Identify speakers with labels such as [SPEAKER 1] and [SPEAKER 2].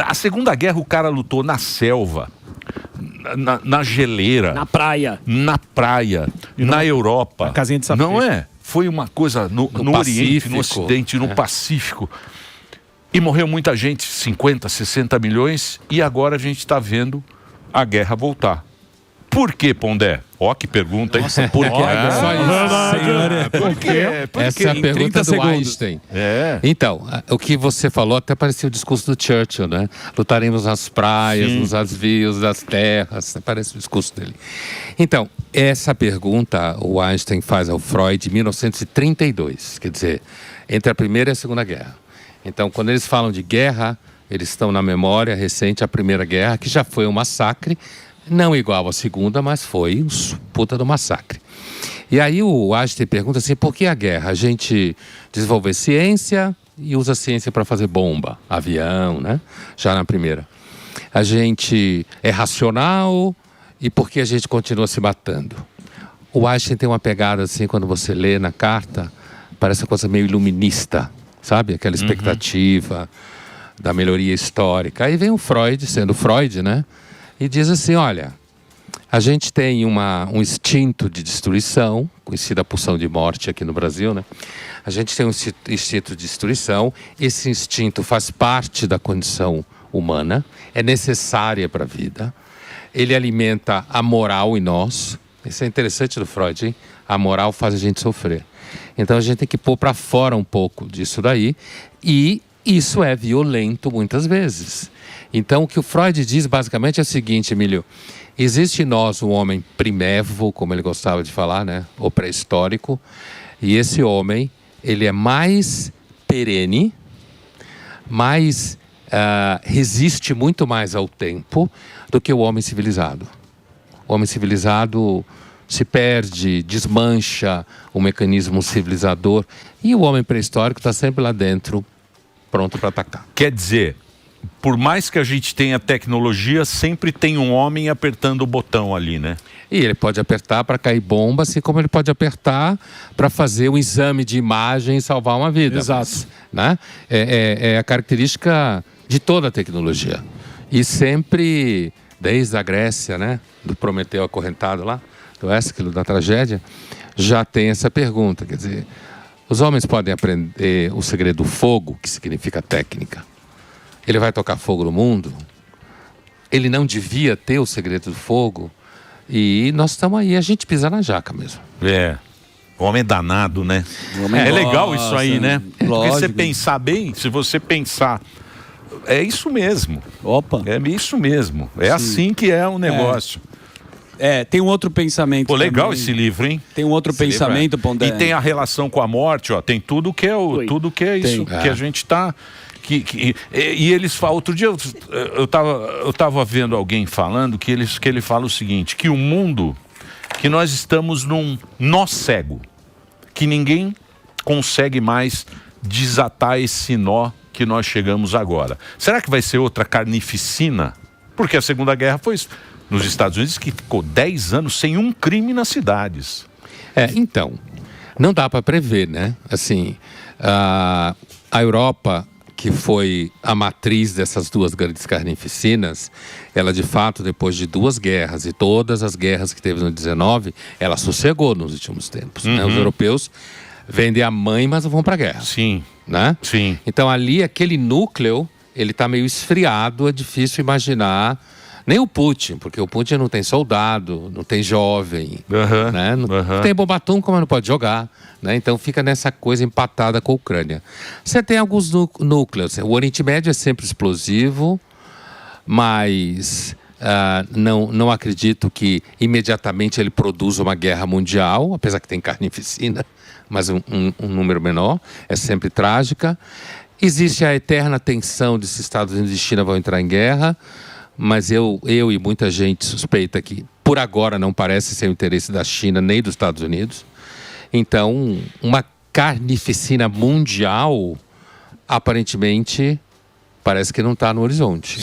[SPEAKER 1] A Segunda Guerra o cara lutou na selva, na geleira,
[SPEAKER 2] na praia,
[SPEAKER 1] na Europa,
[SPEAKER 3] na casinha de sapê.
[SPEAKER 1] Não é? Foi uma coisa no Oriente, no Ocidente, no Pacífico. E morreu muita gente, 50, 60 milhões, e agora a gente está vendo a guerra voltar. Por que, Pondé? Ó, que pergunta, hein?
[SPEAKER 4] Nossa, por quê?
[SPEAKER 1] Por quê?
[SPEAKER 4] Essa é a pergunta do Einstein. Então, o que você falou até parecia o discurso do Churchill, né? Lutaremos nas praias, nos navios, nas terras. Parece o discurso dele. Então, essa pergunta o Einstein faz ao Freud em 1932. Quer dizer, entre a Primeira e a Segunda Guerra. Então, quando eles falam de guerra, eles estão na memória recente a Primeira Guerra, que já foi um massacre. Não igual à segunda, mas foi um puta do massacre. E aí o Einstein pergunta assim, por que a guerra? A gente desenvolve ciência e usa a ciência para fazer bomba, avião, né? Já na primeira. A gente é racional e por que a gente continua se matando? O Einstein tem uma pegada assim, quando você lê na carta, parece uma coisa meio iluminista, sabe? Aquela expectativa da melhoria histórica. Aí vem o Freud, sendo Freud, né? E diz assim, olha, a gente tem um instinto de destruição, conhecida a pulsão de morte aqui no Brasil, né? A gente tem um instinto de destruição, esse instinto faz parte da condição humana, é necessária para a vida, ele alimenta a moral em nós, isso é interessante do Freud, hein? A moral faz a gente sofrer. Então a gente tem que pôr para fora um pouco disso daí, e isso é violento muitas vezes. Então, o que o Freud diz basicamente é o seguinte, Emílio. Existe em nós um homem primevo, como ele gostava de falar, né? Ou pré-histórico. E esse homem, ele é mais perene, resiste muito mais ao tempo do que o homem civilizado. O homem civilizado se perde, desmancha o mecanismo civilizador. E o homem pré-histórico está sempre lá dentro, pronto para atacar.
[SPEAKER 1] Quer dizer, por mais que a gente tenha tecnologia, sempre tem um homem apertando o botão ali, né?
[SPEAKER 4] E ele pode apertar para cair bomba, assim como ele pode apertar para fazer um exame de imagem e salvar uma vida.
[SPEAKER 3] Exato.
[SPEAKER 4] Mas, né? É a característica de toda a tecnologia. E sempre, desde a Grécia, né? Do Prometeu acorrentado lá, do Ésquilo, da tragédia, já tem essa pergunta. Quer dizer, os homens podem aprender o segredo do fogo, que significa técnica. Ele vai tocar fogo no mundo? Ele não devia ter o segredo do fogo? E nós estamos aí, a gente pisa na jaca mesmo.
[SPEAKER 1] O homem é danado, né? É legal isso aí, né? Porque se você pensar bem, se você pensar, é isso mesmo.
[SPEAKER 2] Opa.
[SPEAKER 1] É isso mesmo. É assim que é o negócio.
[SPEAKER 2] Tem um outro pensamento.
[SPEAKER 1] Pô, legal
[SPEAKER 2] também.
[SPEAKER 1] Esse livro, hein?
[SPEAKER 2] Tem um outro pensamento, Pondé.
[SPEAKER 1] E tem a relação com a morte, ó. Tem tudo que é tudo que é isso que a gente tá. E eles falam, outro dia eu tava vendo alguém falando que ele fala o seguinte, que o mundo, que nós estamos num nó cego, que ninguém consegue mais desatar esse nó que nós chegamos agora. Será que vai ser outra carnificina? Porque a Segunda Guerra foi nos Estados Unidos, que ficou 10 anos sem um crime nas cidades.
[SPEAKER 4] Então, não dá para prever, né? Assim, a Europa, que foi a matriz dessas duas grandes carnificinas, ela de fato, depois de duas guerras e todas as guerras que teve no 19, ela sossegou nos últimos tempos. Né? Os europeus vendem a mãe, mas não vão para a guerra.
[SPEAKER 1] Sim.
[SPEAKER 4] Né?
[SPEAKER 1] Sim.
[SPEAKER 4] Então ali, aquele núcleo, ele está meio esfriado, é difícil imaginar. Nem o Putin, porque o Putin não tem soldado, não tem jovem, né? Não tem bombatum, como não pode jogar. Né? Então fica nessa coisa empatada com a Ucrânia. Você tem alguns núcleos. O Oriente Médio é sempre explosivo, mas não acredito que imediatamente ele produza uma guerra mundial, apesar que tem carnificina, mas um número menor. É sempre trágica. Existe a eterna tensão de se Estados Unidos e China vão entrar em guerra, mas eu e muita gente suspeita que, por agora, não parece ser o interesse da China nem dos Estados Unidos. Então, uma carnificina mundial, aparentemente, parece que não está no horizonte.